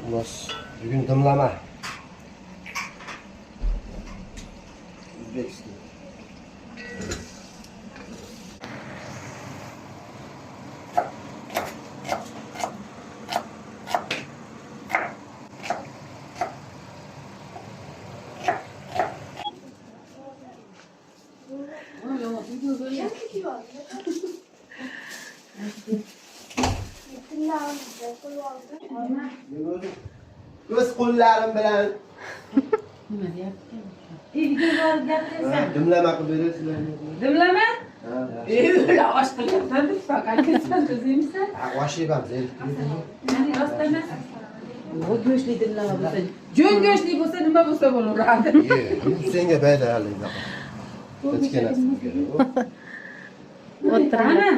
U nas bugun dimlama. O'zbekiston. O'z qo'llarim bilan nima deyapti? Videoga gapirasan. dimlama qilib berasizlarmi? Dimlama? Öyle osh qilyapsan deb faqat ketsan o'zingmisan? Osh yeyman, Meni rostama. Bu go'shtli dimlama bo'lsa, jo'n go'shtli bo'lsa nima bo'lsa bo'laveradi. senga bayda hali. Hech narsa kerak. Ana,